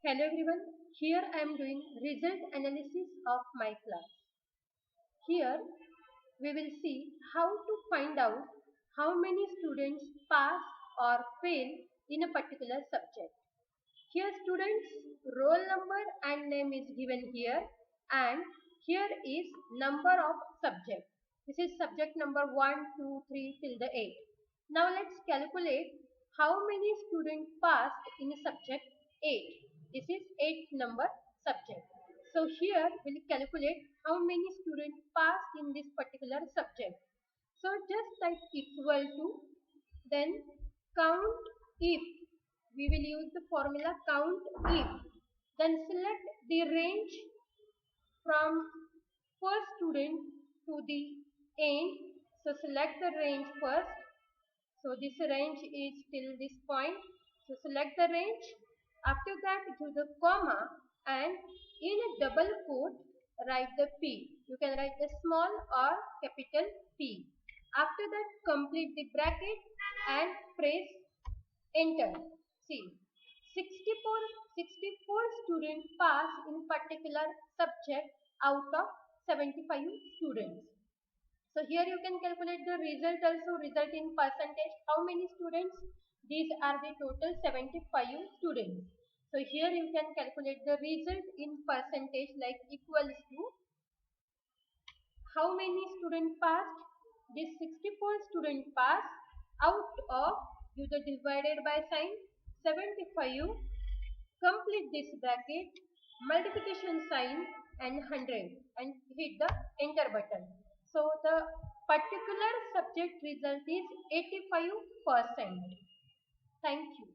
Hello everyone, here I am doing result analysis of my class. Here we will see how to find out how many students pass or fail in a particular subject. Here students roll number and name is given here, and here is number of subject. This is subject number 1, 2, 3 till the 8. Now let's calculate how many students passed in subject 8. This is 8th number subject. So here we'll calculate how many students passed in this particular subject. So just type equal to, then count if. We will use the formula count if. Then select the range from first student to the end. So select the range first. So this range is till this point. So select the range. After that do the comma and in a double quote write the P. You can write the small or capital P. After that complete the bracket and press enter. See, 64 students pass in particular subject out of 75 students. So here you can calculate the result also, result in percentage. How many students? These are the total 75 students. So here you can calculate the result in percentage like equals to how many students passed? This 64 students passed out of, use the divided by sign, 75, complete this bracket, multiplication sign and 100 and hit the enter button. So the particular subject result is 85%. Thank you.